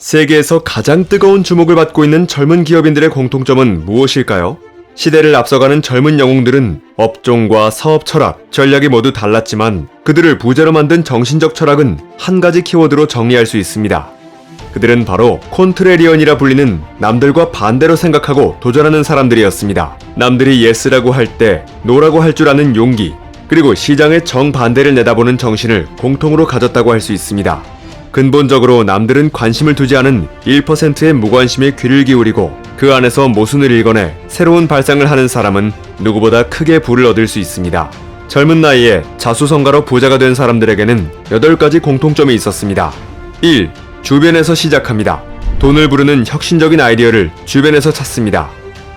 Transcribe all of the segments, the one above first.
세계에서 가장 뜨거운 주목을 받고 있는 젊은 기업인들의 공통점은 무엇일까요? 시대를 앞서가는 젊은 영웅들은 업종과 사업 철학, 전략이 모두 달랐지만 그들을 부자로 만든 정신적 철학은 한 가지 키워드로 정리할 수 있습니다. 그들은 바로 콘트레리언이라 불리는 남들과 반대로 생각하고 도전하는 사람들이었습니다. 남들이 예스라고 할 때 노라고 할 줄 아는 용기, 그리고 시장의 정반대를 내다보는 정신을 공통으로 가졌다고 할 수 있습니다. 근본적으로 남들은 관심을 두지 않은 1%의 무관심에 귀를 기울이고 그 안에서 모순을 읽어내 새로운 발상을 하는 사람은 누구보다 크게 부를 얻을 수 있습니다. 젊은 나이에 자수성가로 부자가 된 사람들에게는 8가지 공통점이 있었습니다. 1. 주변에서 시작합니다. 돈을 부르는 혁신적인 아이디어를 주변에서 찾습니다.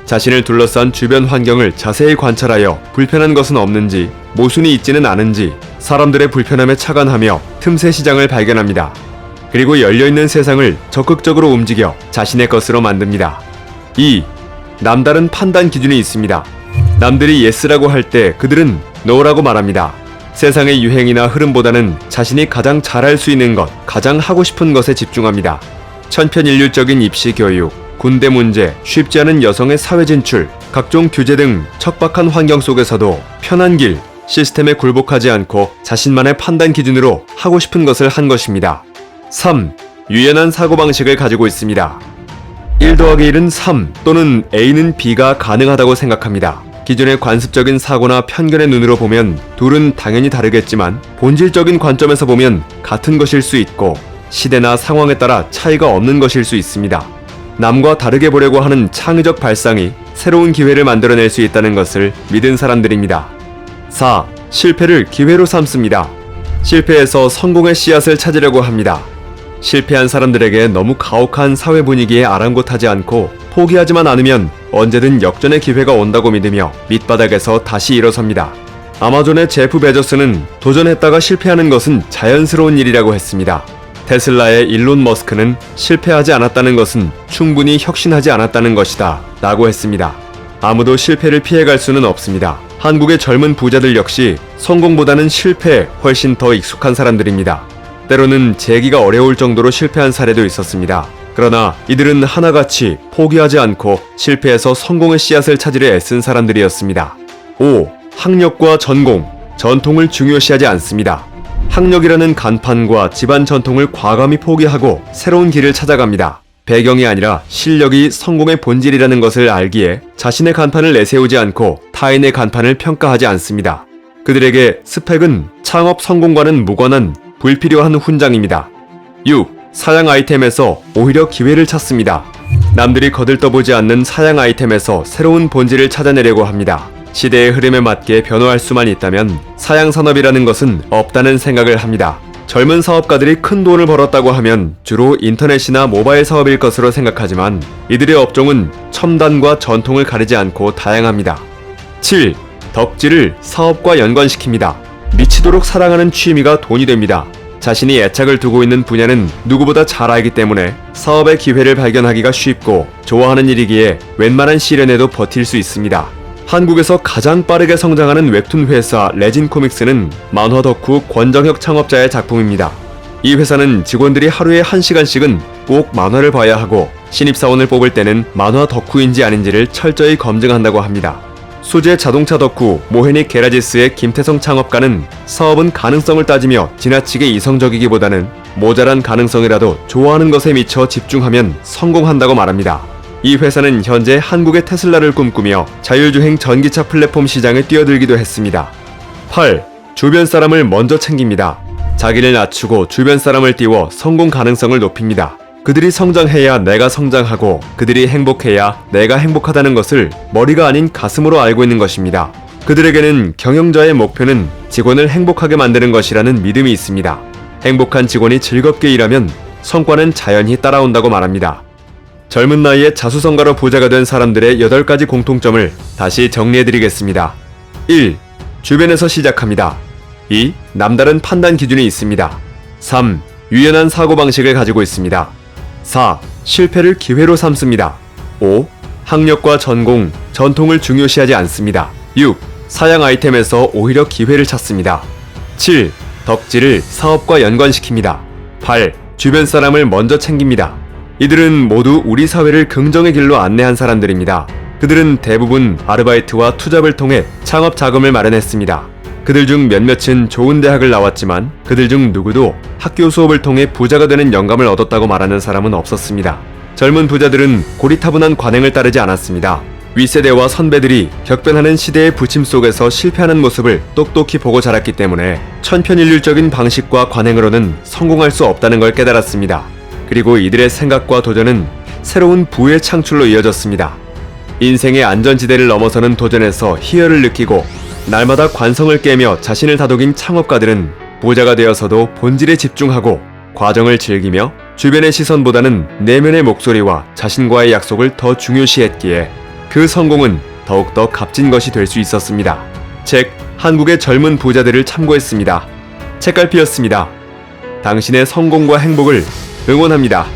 자신을 둘러싼 주변 환경을 자세히 관찰하여 불편한 것은 없는지, 모순이 있지는 않은지 사람들의 불편함에 착안하며 틈새 시장을 발견합니다. 그리고 열려있는 세상을 적극적으로 움직여 자신의 것으로 만듭니다. 2. 남다른 판단 기준이 있습니다. 남들이 예스라고 할 때 그들은 노라고 말합니다. 세상의 유행이나 흐름보다는 자신이 가장 잘할 수 있는 것, 가장 하고 싶은 것에 집중합니다. 천편일률적인 입시 교육, 군대 문제, 쉽지 않은 여성의 사회 진출, 각종 규제 등 척박한 환경 속에서도 편한 길, 시스템에 굴복하지 않고 자신만의 판단 기준으로 하고 싶은 것을 한 것입니다. 3. 유연한 사고방식을 가지고 있습니다. 1 더하기 1은 3 또는 A는 B가 가능하다고 생각합니다. 기존의 관습적인 사고나 편견의 눈으로 보면 둘은 당연히 다르겠지만 본질적인 관점에서 보면 같은 것일 수 있고 시대나 상황에 따라 차이가 없는 것일 수 있습니다. 남과 다르게 보려고 하는 창의적 발상이 새로운 기회를 만들어낼 수 있다는 것을 믿은 사람들입니다. 4. 실패를 기회로 삼습니다. 실패에서 성공의 씨앗을 찾으려고 합니다. 실패한 사람들에게 너무 가혹한 사회 분위기에 아랑곳하지 않고 포기하지만 않으면 언제든 역전의 기회가 온다고 믿으며 밑바닥에서 다시 일어섭니다. 아마존의 제프 베조스는 도전했다가 실패하는 것은 자연스러운 일이라고 했습니다. 테슬라의 일론 머스크는 실패하지 않았다는 것은 충분히 혁신하지 않았다는 것이다 라고 했습니다. 아무도 실패를 피해갈 수는 없습니다. 한국의 젊은 부자들 역시 성공보다는 실패에 훨씬 더 익숙한 사람들입니다. 때로는 재기가 어려울 정도로 실패한 사례도 있었습니다. 그러나 이들은 하나같이 포기하지 않고 실패에서 성공의 씨앗을 찾으려 애쓴 사람들이었습니다. 5. 학력과 전공, 전통을 중요시하지 않습니다. 학력이라는 간판과 집안 전통을 과감히 포기하고 새로운 길을 찾아갑니다. 배경이 아니라 실력이 성공의 본질이라는 것을 알기에 자신의 간판을 내세우지 않고 타인의 간판을 평가하지 않습니다. 그들에게 스펙은 창업 성공과는 무관한 불필요한 훈장입니다. 6. 사양 아이템에서 오히려 기회를 찾습니다. 남들이 거들떠보지 않는 사양 아이템에서 새로운 본질을 찾아내려고 합니다. 시대의 흐름에 맞게 변화할 수만 있다면 사양 산업이라는 것은 없다는 생각을 합니다. 젊은 사업가들이 큰 돈을 벌었다고 하면 주로 인터넷이나 모바일 사업일 것으로 생각하지만 이들의 업종은 첨단과 전통을 가리지 않고 다양합니다. 7. 덕질을 사업과 연관시킵니다. 미치도록 사랑하는 취미가 돈이 됩니다. 자신이 애착을 두고 있는 분야는 누구보다 잘 알기 때문에 사업의 기회를 발견하기가 쉽고 좋아하는 일이기에 웬만한 시련에도 버틸 수 있습니다. 한국에서 가장 빠르게 성장하는 웹툰 회사 레진 코믹스는 만화 덕후 권정혁 창업자의 작품입니다. 이 회사는 직원들이 하루에 1시간씩은 꼭 만화를 봐야 하고 신입사원을 뽑을 때는 만화 덕후인지 아닌지를 철저히 검증한다고 합니다. 수제 자동차 덕후 모헤닉 게라지스의 김태성 창업가는 사업은 가능성을 따지며 지나치게 이성적이기보다는 모자란 가능성이라도 좋아하는 것에 미쳐 집중하면 성공한다고 말합니다. 이 회사는 현재 한국의 테슬라를 꿈꾸며 자율주행 전기차 플랫폼 시장에 뛰어들기도 했습니다. 8. 주변 사람을 먼저 챙깁니다. 자기를 낮추고 주변 사람을 띄워 성공 가능성을 높입니다. 그들이 성장해야 내가 성장하고 그들이 행복해야 내가 행복하다는 것을 머리가 아닌 가슴으로 알고 있는 것입니다. 그들에게는 경영자의 목표는 직원을 행복하게 만드는 것이라는 믿음이 있습니다. 행복한 직원이 즐겁게 일하면 성과는 자연히 따라온다고 말합니다. 젊은 나이에 자수성가로 부자가 된 사람들의 8가지 공통점을 다시 정리해드리겠습니다. 1. 주변에서 시작합니다. 2. 남다른 판단 기준이 있습니다. 3. 유연한 사고방식을 가지고 있습니다. 4. 실패를 기회로 삼습니다. 5. 학력과 전공, 전통을 중요시하지 않습니다. 6. 사양 아이템에서 오히려 기회를 찾습니다. 7. 덕질을 사업과 연관시킵니다. 8. 주변 사람을 먼저 챙깁니다. 이들은 모두 우리 사회를 긍정의 길로 안내한 사람들입니다. 그들은 대부분 아르바이트와 투잡을 통해 창업 자금을 마련했습니다. 그들 중 몇몇은 좋은 대학을 나왔지만 그들 중 누구도 학교 수업을 통해 부자가 되는 영감을 얻었다고 말하는 사람은 없었습니다. 젊은 부자들은 고리타분한 관행을 따르지 않았습니다. 윗세대와 선배들이 격변하는 시대의 부침 속에서 실패하는 모습을 똑똑히 보고 자랐기 때문에 천편일률적인 방식과 관행으로는 성공할 수 없다는 걸 깨달았습니다. 그리고 이들의 생각과 도전은 새로운 부의 창출로 이어졌습니다. 인생의 안전지대를 넘어서는 도전에서 희열을 느끼고 날마다 관성을 깨며 자신을 다독인 창업가들은 부자가 되어서도 본질에 집중하고 과정을 즐기며 주변의 시선보다는 내면의 목소리와 자신과의 약속을 더 중요시했기에 그 성공은 더욱더 값진 것이 될 수 있었습니다. 책 한국의 젊은 부자들을 참고했습니다. 책갈피였습니다. 당신의 성공과 행복을 응원합니다.